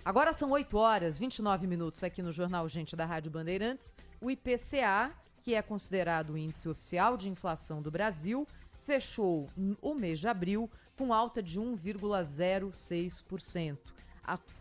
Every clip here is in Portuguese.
Agora são 8 horas, 29 minutos aqui no Jornal Gente da Rádio Bandeirantes. O IPCA, que é considerado o índice oficial de inflação do Brasil, fechou o mês de abril com alta de 1,06%.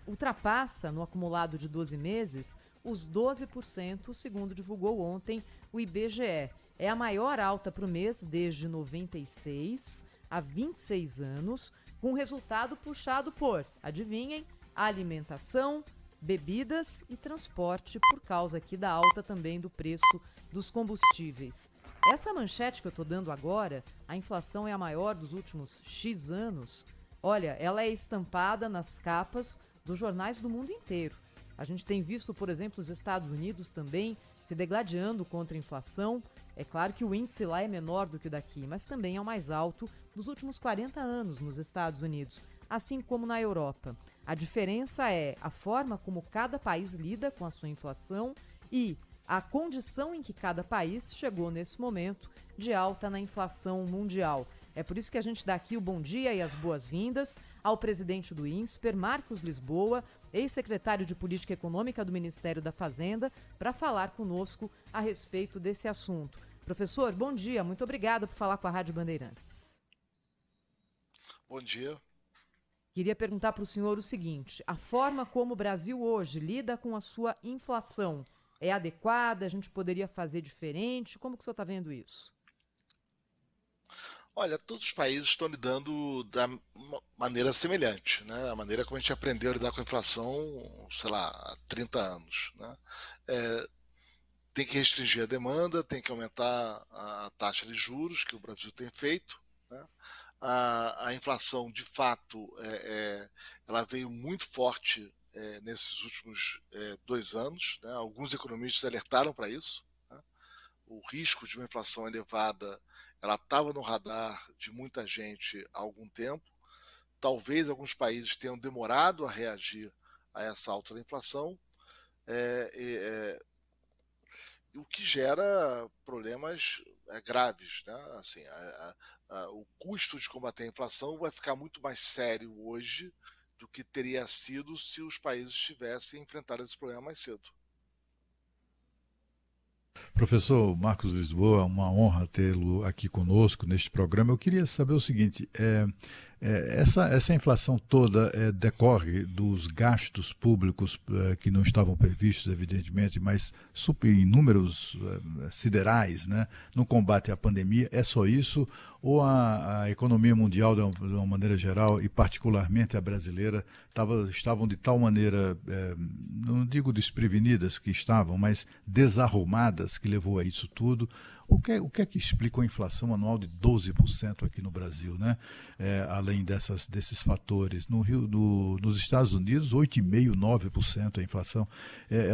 Ultrapassa, no acumulado de 12 meses, os 12%, segundo divulgou ontem o IBGE. É a maior alta para o mês desde 96, há 26 anos, com resultado puxado por, adivinhem, alimentação, bebidas e transporte, por causa aqui da alta também do preço dos combustíveis. Essa manchete que eu estou dando agora, a inflação é a maior dos últimos X anos, olha, ela é estampada nas capas dos jornais do mundo inteiro. A gente tem visto, por exemplo, os Estados Unidos também se degladiando contra a inflação. É claro que o índice lá é menor do que o daqui, mas também é o mais alto dos últimos 40 anos nos Estados Unidos, assim como na Europa. A diferença é a forma como cada país lida com a sua inflação e a condição em que cada país chegou nesse momento de alta na inflação mundial. É por isso que a gente dá aqui o bom dia e as boas-vindas ao presidente do INSPER, Marcos Lisboa, ex-secretário de Política Econômica do Ministério da Fazenda, para falar conosco a respeito desse assunto. Professor, bom dia, muito obrigada por falar com a Rádio Bandeirantes. Bom dia. Queria perguntar para o senhor o seguinte: a forma como o Brasil hoje lida com a sua inflação é adequada? A gente poderia fazer diferente? Como que o senhor está vendo isso? Olha, todos os países estão lidando da maneira semelhante, né? A maneira como a gente aprendeu a lidar com a inflação, sei lá, há 30 anos, né? Tem que restringir a demanda, tem que aumentar a taxa de juros, que o Brasil tem feito, né? A inflação, de fato, ela veio muito forte nesses últimos 2 anos, né? Alguns economistas alertaram para isso, né? O risco de uma inflação elevada, ela estava no radar de muita gente há algum tempo. Talvez alguns países tenham demorado a reagir a essa alta da inflação, o que gera problemas graves, né? Assim, o custo de combater a inflação vai ficar muito mais sério hoje do que teria sido se os países tivessem enfrentado esse problema mais cedo. Professor Marcos Lisboa, uma honra tê-lo aqui conosco neste programa. Eu queria saber o seguinte: essa inflação toda decorre dos gastos públicos que não estavam previstos, evidentemente, mas em números siderais, né, no combate à pandemia. É só isso? Ou a economia mundial, de uma maneira geral, e particularmente a brasileira, estavam de tal maneira, não digo desprevenidas que estavam, mas desarrumadas, que levou a isso tudo? O que é que explica a inflação anual de 12% aqui no Brasil, né? Além desses fatores. Nos Estados Unidos, 8,5%, 9% a inflação. É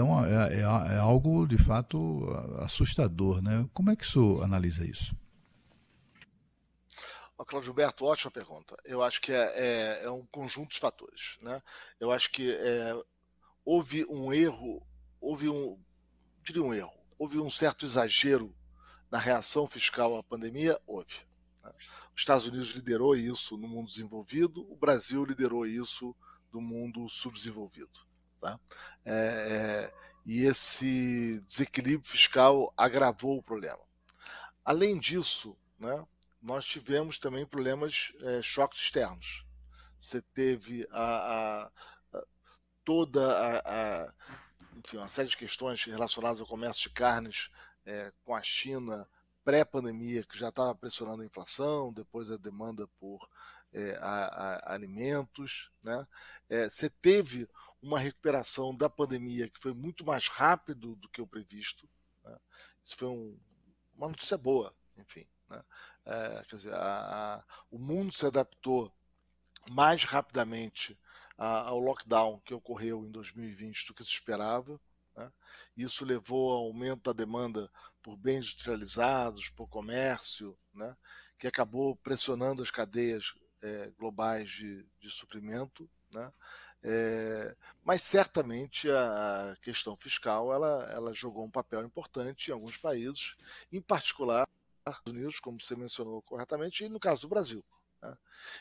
algo, de fato, assustador, né? Como é que o senhor analisa isso? Cláudio Gilberto, ótima pergunta. Eu acho que é um conjunto de fatores, né? Eu acho que houve um erro, houve um certo exagero na reação fiscal à pandemia, houve, né? Os Estados Unidos liderou isso no mundo desenvolvido, o Brasil liderou isso no mundo subdesenvolvido, tá? E esse desequilíbrio fiscal agravou o problema. Além disso, né, nós tivemos também problemas, choques externos. Você teve toda enfim, uma série de questões relacionadas ao comércio de carnes com a China pré-pandemia, que já estava pressionando a inflação, depois a demanda por alimentos, né? Você teve uma recuperação da pandemia que foi muito mais rápido do que o previsto, né? Isso foi uma notícia boa, enfim, né? Quer dizer, o mundo se adaptou mais rapidamente ao lockdown que ocorreu em 2020 do que se esperava, né? Isso levou ao aumento da demanda por bens industrializados, por comércio, né? Que acabou pressionando as cadeias globais de suprimento, né? Mas certamente a questão fiscal ela jogou um papel importante em alguns países, em particular nos Estados Unidos, como você mencionou corretamente, e no caso do Brasil, né?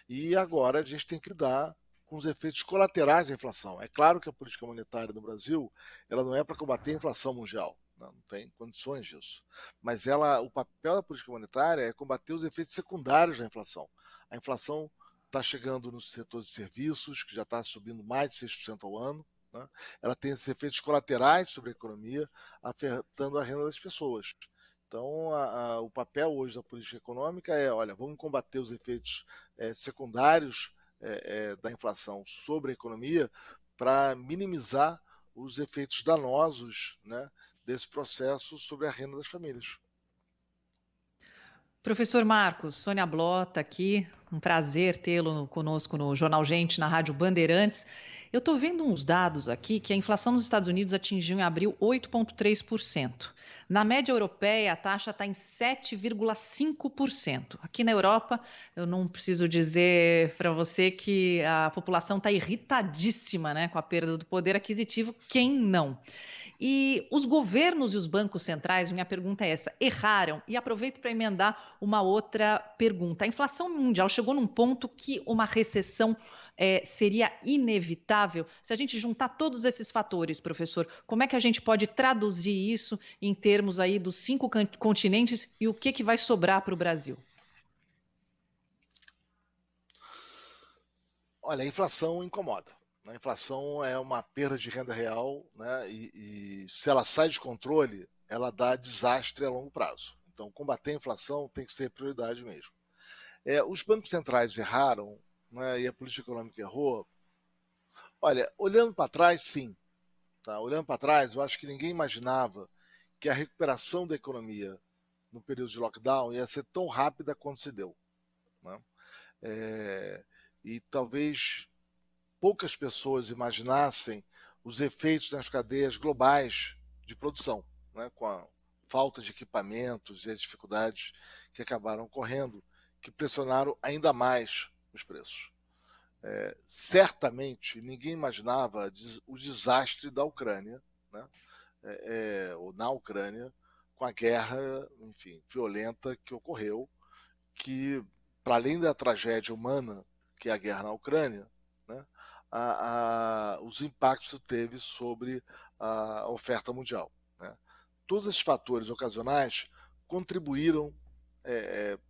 E agora a gente tem que lidar com os efeitos colaterais da inflação. É claro que a política monetária no Brasil ela não é para combater a inflação mundial, não tem condições disso. Mas o papel da política monetária é combater os efeitos secundários da inflação. A inflação está chegando no setor de serviços, que já está subindo mais de 6% ao ano. Né? Ela tem esses efeitos colaterais sobre a economia, afetando a renda das pessoas. Então, o papel hoje da política econômica é, olha, vamos combater os efeitos secundários da inflação sobre a economia para minimizar os efeitos danosos, né, desse processo sobre a renda das famílias. Professor Marcos, Sônia Blota aqui, um prazer tê-lo conosco no Jornal Gente, na Rádio Bandeirantes. Eu estou vendo uns dados aqui que a inflação nos Estados Unidos atingiu em abril 8,3%. Na média europeia, a taxa está em 7,5%. Aqui na Europa, eu não preciso dizer para você que a população está irritadíssima, né, com a perda do poder aquisitivo. Quem não? E os governos e os bancos centrais, minha pergunta é essa, erraram? E aproveito para emendar uma outra pergunta. A inflação mundial chegou num ponto que uma recessão seria inevitável? Se a gente juntar todos esses fatores, professor, como é que a gente pode traduzir isso em termos aí dos 5 continentes e o que vai sobrar para o Brasil? Olha, a inflação incomoda. A inflação é uma perda de renda real, né? E se ela sai de controle, ela dá desastre a longo prazo. Então, combater a inflação tem que ser prioridade mesmo. Os bancos centrais erraram, né? E a política econômica errou. Olha, olhando para trás, sim. Tá? Olhando para trás, eu acho que ninguém imaginava que a recuperação da economia no período de lockdown ia ser tão rápida quanto se deu. Né? E talvez poucas pessoas imaginassem os efeitos nas cadeias globais de produção, né, com a falta de equipamentos e as dificuldades que acabaram ocorrendo, que pressionaram ainda mais os preços. Certamente ninguém imaginava o desastre da Ucrânia, né, ou na Ucrânia, com a guerra, enfim, violenta que ocorreu, que, para além da tragédia humana que é a guerra na Ucrânia, né, os impactos que teve sobre a oferta mundial. Né? Todos esses fatores ocasionais contribuíram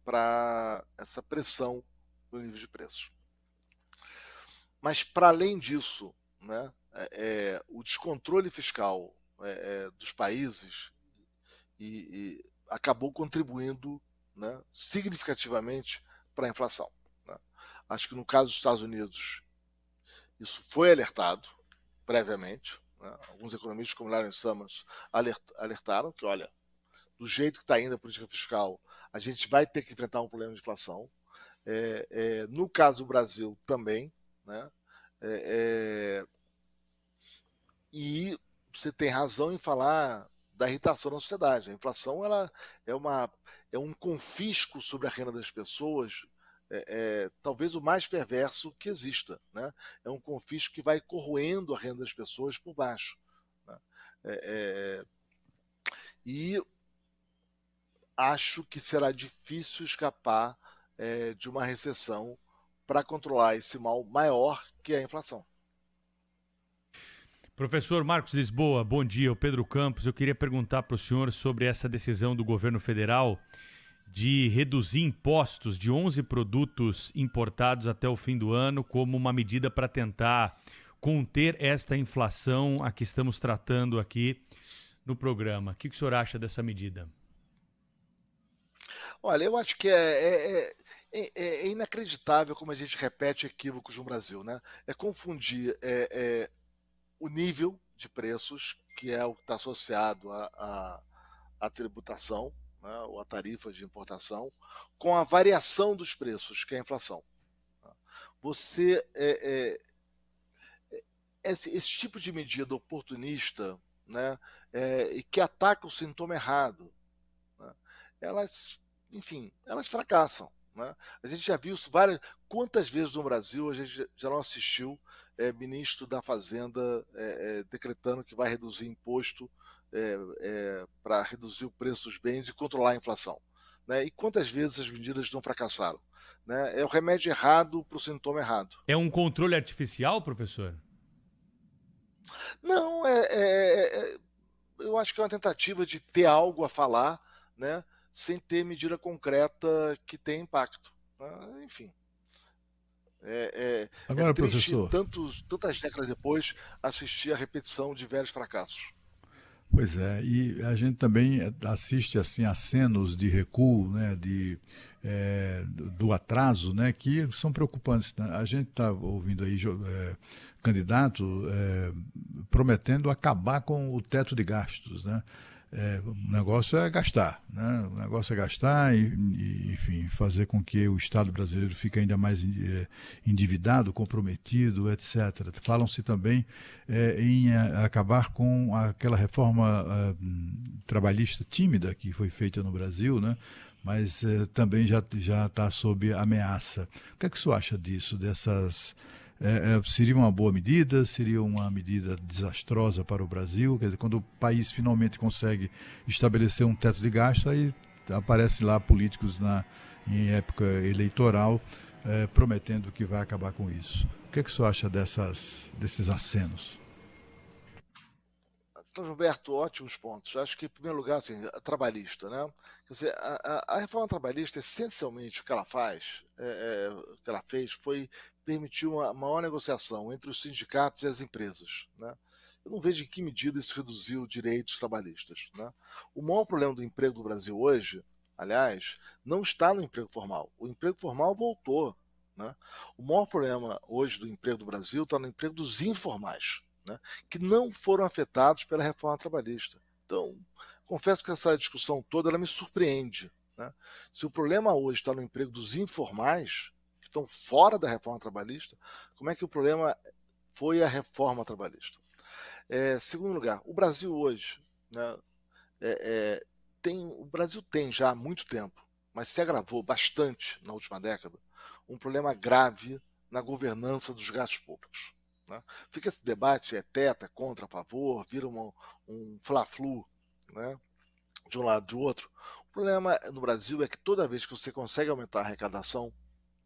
para essa pressão no nível de preços. Mas, para além disso, né, o descontrole fiscal dos países acabou contribuindo, né, significativamente para a inflação. Né? Acho que no caso dos Estados Unidos, isso foi alertado previamente. Né? Alguns economistas, como Larry Summers, alertaram que, olha, do jeito que está indo a política fiscal, a gente vai ter que enfrentar um problema de inflação. No caso do Brasil também. Né? E você tem razão em falar da irritação na sociedade. A inflação ela é um confisco sobre a renda das pessoas, talvez o mais perverso que exista. Né? É um confisco que vai corroendo a renda das pessoas por baixo. Né? E acho que será difícil escapar de uma recessão para controlar esse mal maior que é a inflação. Professor Marcos Lisboa, bom dia. O Pedro Campos, eu queria perguntar para o senhor sobre essa decisão do governo federal de reduzir impostos de 11 produtos importados até o fim do ano como uma medida para tentar conter esta inflação a que estamos tratando aqui no programa. O que o senhor acha dessa medida? Olha, eu acho que é inacreditável como a gente repete equívocos no Brasil. Né? É confundir o nível de preços, que é o que está associado à tributação, né, ou à tarifa de importação, com a variação dos preços, que é a inflação. Você esse tipo de medida oportunista, né, e que ataca o sintoma errado, né, elas fracassam. Né? A gente já viu isso quantas vezes no Brasil a gente já não assistiu ministro da Fazenda decretando que vai reduzir imposto para reduzir o preço dos bens e controlar a inflação. né? E quantas vezes as medidas não fracassaram? Né? É o remédio errado para o sintoma errado. É um controle artificial, professor? Não, eu acho que é uma tentativa de ter algo a falar, né? Sem ter medida concreta que tenha impacto. Enfim. É Agora, triste, professor. tantas décadas depois, assistir a repetição de velhos fracassos. Pois é, e a gente também assiste assim acenos de recuo, né, do atraso, né, que são preocupantes. Né? A gente está ouvindo aí candidato prometendo acabar com o teto de gastos, né? O negócio é gastar, né? O negócio é gastar e, enfim, fazer com que o Estado brasileiro fique ainda mais endividado, comprometido, etc. Falam-se também em acabar com aquela reforma trabalhista tímida que foi feita no Brasil, né? Mas também já está sob ameaça. O que é que o senhor acha disso, dessas... seria uma boa medida? Seria uma medida desastrosa para o Brasil? Quer dizer, quando o país finalmente consegue estabelecer um teto de gasto, aí aparecem lá políticos em época eleitoral prometendo que vai acabar com isso. O que é que o senhor acha desses acenos? Então, Gilberto, ótimos pontos. Acho que, em primeiro lugar, assim, a trabalhista, né? Quer dizer, a reforma trabalhista, essencialmente, o que ela faz, o que ela fez, foi permitir uma maior negociação entre os sindicatos e as empresas, né? Eu não vejo em que medida isso reduziu direitos trabalhistas, né? O maior problema do emprego do Brasil hoje, aliás, não está no emprego formal. O emprego formal voltou, né? O maior problema hoje do emprego do Brasil está no emprego dos informais, né, que não foram afetados pela reforma trabalhista. Então, confesso que essa discussão toda ela me surpreende, né? Se o problema hoje está no emprego dos informais, que estão fora da reforma trabalhista, como é que o problema foi a reforma trabalhista? Segundo lugar, o Brasil hoje, né, o Brasil tem já há muito tempo, mas se agravou bastante na última década, um problema grave na governança dos gastos públicos. Né? Fica esse debate, teto, contra, a favor, vira um fla-flu, né? De um lado e do outro. O problema no Brasil é que toda vez que você consegue aumentar a arrecadação,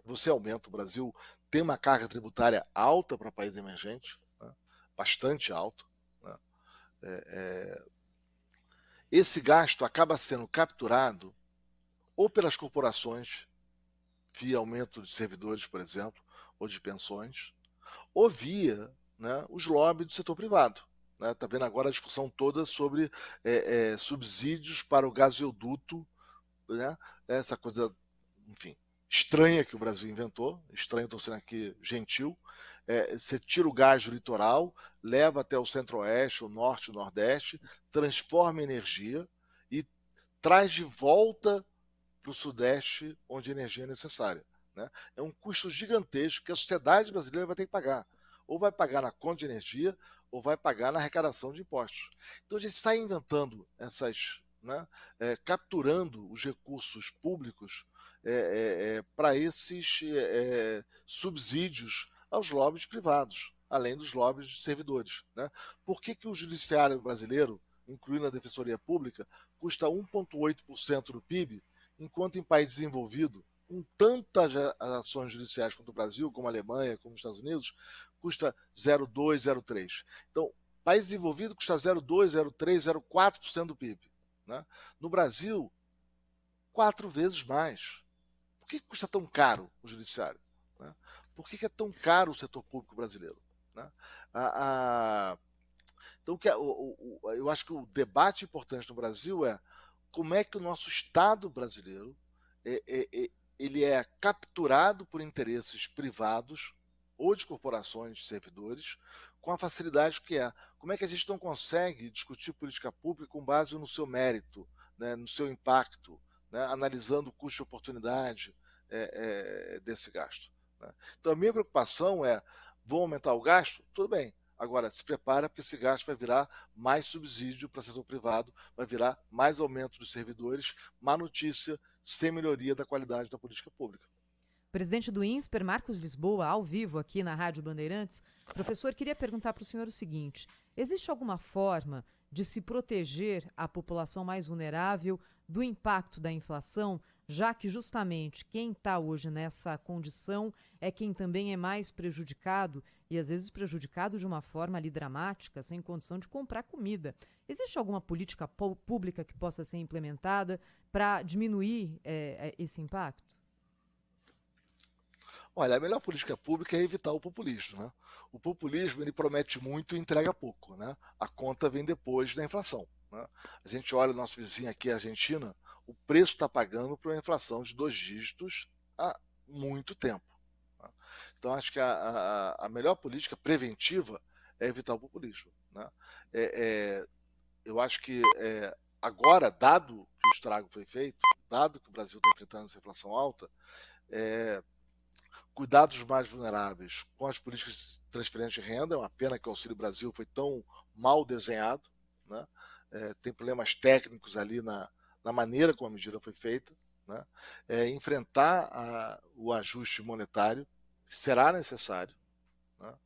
você aumenta. O Brasil tem uma carga tributária alta para país emergente, né? Bastante alta. Né? Esse gasto acaba sendo capturado ou pelas corporações, via aumento de servidores, por exemplo, ou de pensões, ou via, né, os lobbies do setor privado. Está vendo agora a discussão toda sobre subsídios para o gasoduto, né, essa coisa, enfim, estranha que o Brasil inventou, estranho, estou sendo aqui gentil. Você tira o gás do litoral, leva até o centro-oeste, o norte, o nordeste, transforma em energia e traz de volta para o sudeste, onde a energia é necessária. Né? É um custo gigantesco que a sociedade brasileira vai ter que pagar. Ou vai pagar na conta de energia, ou vai pagar na arrecadação de impostos. Então a gente sai inventando essas, né, capturando os recursos públicos para esses subsídios aos lobbies privados, além dos lobbies de servidores. Né? Por que o judiciário brasileiro, incluindo a Defensoria Pública, custa 1,8% do PIB, enquanto em país desenvolvido, com tantas ações judiciais quanto o Brasil, como a Alemanha, como os Estados Unidos, custa 0,2%, 0,3%. Então, país desenvolvido custa 0,2%, 0,3%, 0,4% do PIB. Né? No Brasil, 4 vezes mais. Por que custa tão caro o judiciário? Né? Por que é tão caro o setor público brasileiro? Né? Então, eu acho que o debate importante no Brasil é como é que o nosso Estado brasileiro ele é capturado por interesses privados ou de corporações de servidores com a facilidade que é. Como é que a gente não consegue discutir política pública com base no seu mérito, né, no seu impacto, né, analisando o custo de oportunidade desse gasto? Né? Então a minha preocupação é, vão aumentar o gasto? Tudo bem. Agora, se prepara porque esse gasto vai virar mais subsídio para o setor privado, vai virar mais aumento dos servidores, má notícia, sem melhoria da qualidade da política pública. Presidente do INSPER, Marcos Lisboa, ao vivo aqui na Rádio Bandeirantes. Professor, queria perguntar para o senhor o seguinte: existe alguma forma de se proteger a população mais vulnerável do impacto da inflação, já que justamente quem está hoje nessa condição é quem também é mais prejudicado e às vezes prejudicado de uma forma ali dramática, sem condição de comprar comida. Existe alguma política pública que possa ser implementada para diminuir esse impacto? Olha, a melhor política pública é evitar o populismo, né? O populismo, ele promete muito e entrega pouco, né? A conta vem depois da inflação, né? A gente olha o nosso vizinho aqui, a Argentina, o preço está pagando por uma inflação de 2 dígitos há muito tempo, né? Então, acho que a melhor política preventiva é evitar o populismo, né? Eu acho que agora, dado que o estrago foi feito, dado que o Brasil está enfrentando essa inflação alta, cuidar dos mais vulneráveis com as políticas de transferência de renda. É uma pena que o Auxílio Brasil foi tão mal desenhado, né? Tem problemas técnicos ali na maneira como a medida foi feita, né? Enfrentar o ajuste monetário, que será necessário, né?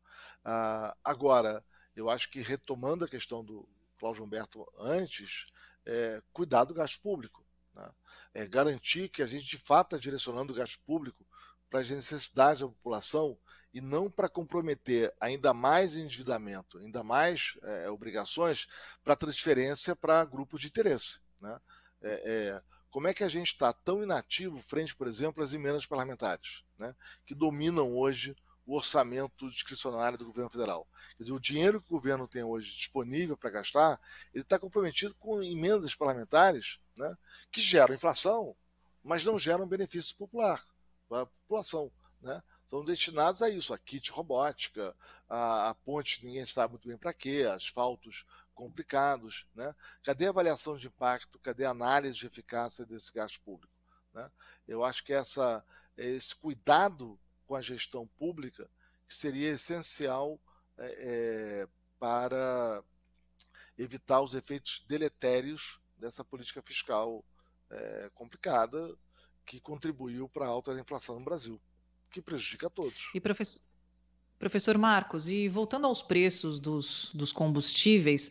Agora, eu acho que, retomando a questão do Cláudio Humberto antes, cuidar do gasto público, né? Garantir que a gente de fato está direcionando o gasto público para as necessidades da população e não para comprometer ainda mais endividamento, ainda mais obrigações para transferência para grupos de interesse, né? Como é que a gente está tão inativo frente, por exemplo, às emendas parlamentares, né, que dominam hoje o orçamento discricionário do governo federal? Quer dizer, o dinheiro que o governo tem hoje disponível para gastar, ele está comprometido com emendas parlamentares, né, que geram inflação, mas não geram benefício popular para a população, né? São destinados a isso, a kit robótica, a ponte ninguém sabe muito bem para quê, asfaltos complicados, né? Cadê a avaliação de impacto, cadê a análise de eficácia desse gasto público, né? Eu acho que esse cuidado com a gestão pública que seria essencial para evitar os efeitos deletérios dessa política fiscal complicada, que contribuiu para a alta da inflação no Brasil, que prejudica a todos. E professor Marcos, e voltando aos preços dos combustíveis,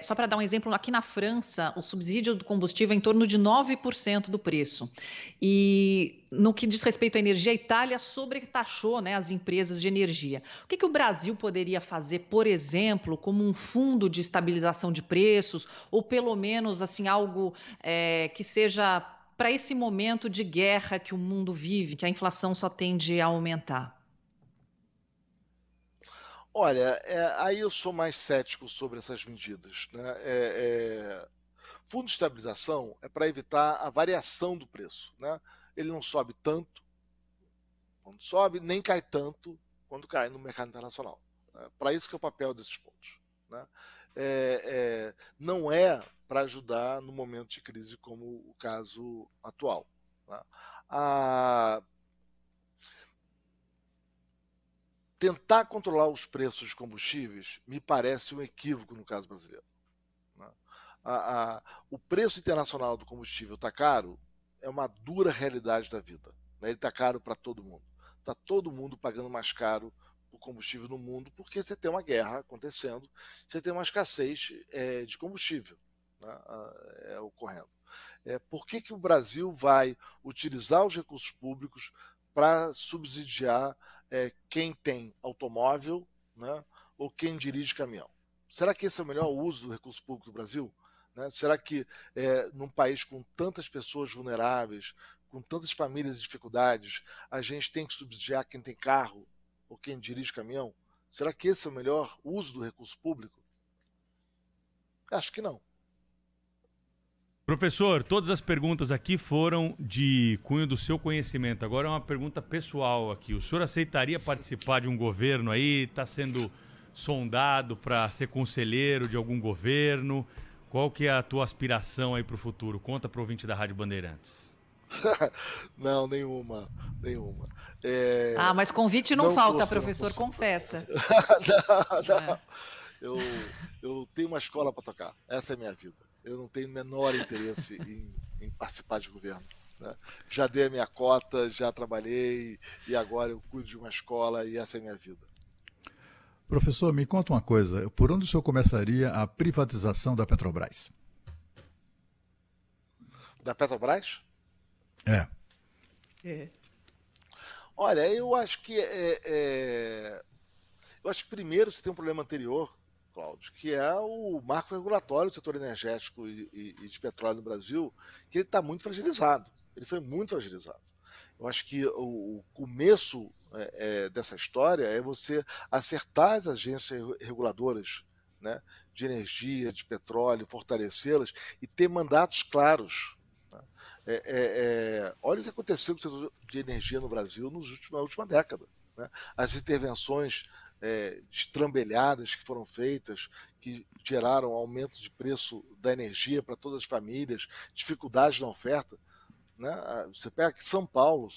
só para dar um exemplo, aqui na França, o subsídio do combustível é em torno de 9% do preço. E no que diz respeito à energia, a Itália sobretaxou, né, as empresas de energia. O que o Brasil poderia fazer, por exemplo, como um fundo de estabilização de preços, ou pelo menos assim, algo que seja para esse momento de guerra que o mundo vive, que a inflação só tende a aumentar? Olha, aí eu sou mais cético sobre essas medidas, né? Fundo de estabilização é para evitar a variação do preço, né? Ele não sobe tanto quando sobe, nem cai tanto quando cai no mercado internacional, né? Para isso que é o papel desses fundos, né? Não é para ajudar no momento de crise como o caso atual, né? Tentar controlar os preços de combustíveis me parece um equívoco no caso brasileiro, né? O preço internacional do combustível está caro, é uma dura realidade da vida, né? Ele está caro para todo mundo. Está todo mundo pagando mais caro por combustível no mundo, porque você tem uma guerra acontecendo, você tem uma escassez de combustível, né, ocorrendo. Por que o Brasil vai utilizar os recursos públicos para subsidiar quem tem automóvel, né, ou quem dirige caminhão? Será que esse é o melhor uso do recurso público do Brasil, né? Será que num país com tantas pessoas vulneráveis, com tantas famílias em dificuldades, a gente tem que subsidiar quem tem carro ou quem dirige caminhão? Será que esse é o melhor uso do recurso público? Acho que não. Professor, todas as perguntas aqui foram de cunho do seu conhecimento. Agora é uma pergunta pessoal aqui. O senhor aceitaria participar de um governo aí? Está sendo sondado para ser conselheiro de algum governo? Qual que é a tua aspiração aí para o futuro? Conta para o ouvinte da Rádio Bandeirantes. Não, nenhuma. Mas convite não falta, professor, confessa. Não. Eu tenho uma escola para tocar. Essa é a minha vida. Eu não tenho o menor interesse em participar de governo, né? Já dei a minha cota, já trabalhei e agora eu cuido de uma escola e essa é a minha vida. Professor, me conta uma coisa. Por onde o senhor começaria a privatização da Petrobras? Da Petrobras? É. Olha, eu acho que primeiro você tem um problema anterior, Cláudio, que é o marco regulatório do setor energético e de petróleo no Brasil, que ele está muito fragilizado. Ele foi muito fragilizado. Eu acho que o começo dessa história é você acertar as agências reguladoras, né, de energia, de petróleo, fortalecê-las e ter mandatos claros. Né? Olha o que aconteceu com o setor de energia no Brasil na última década. Né? As intervenções destrambelhadas que foram feitas, que geraram aumento de preço da energia para todas as famílias, dificuldades na oferta. Né? Você pega aqui São Paulo,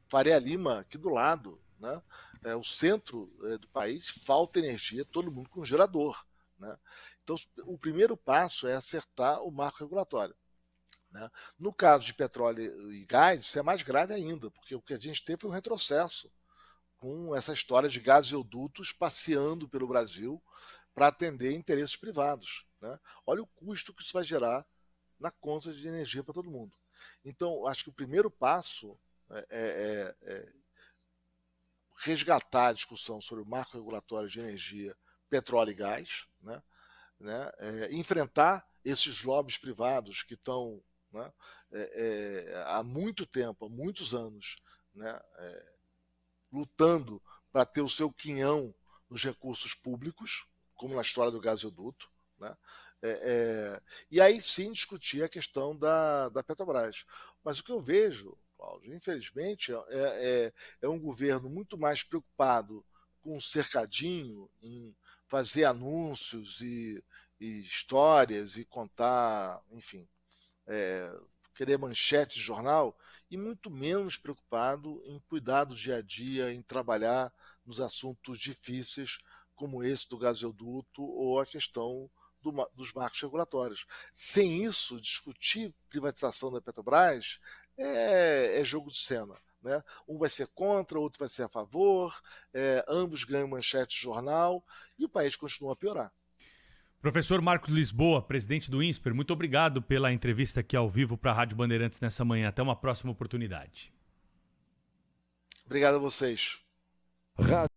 Faria Lima, aqui do lado, né? O centro do país, falta energia, todo mundo com gerador. Né? Então, o primeiro passo é acertar o marco regulatório. Né? No caso de petróleo e gás, isso é mais grave ainda, porque o que a gente teve foi um retrocesso com essa história de gasodutos passeando pelo Brasil para atender interesses privados. Né? Olha o custo que isso vai gerar na conta de energia para todo mundo. Então, acho que o primeiro passo é resgatar a discussão sobre o marco regulatório de energia, petróleo e gás, né? Enfrentar esses lobbies privados que estão, né, há muito tempo, há muitos anos, né, lutando para ter o seu quinhão nos recursos públicos, como na história do gasoduto, né? E aí sim discutir a questão da Petrobras. Mas o que eu vejo, Cláudio, infelizmente, é um governo muito mais preocupado com um cercadinho, em fazer anúncios e histórias e contar, enfim, querer manchetes de jornal, e muito menos preocupado em cuidar do dia a dia, em trabalhar nos assuntos difíceis, como esse do gasoduto ou a questão dos marcos regulatórios. Sem isso, discutir privatização da Petrobras é jogo de cena. Né? Um vai ser contra, outro vai ser a favor, ambos ganham manchete de jornal e o país continua a piorar. Professor Marcos Lisboa, presidente do INSPER, muito obrigado pela entrevista aqui ao vivo para a Rádio Bandeirantes nessa manhã. Até uma próxima oportunidade. Obrigado a vocês.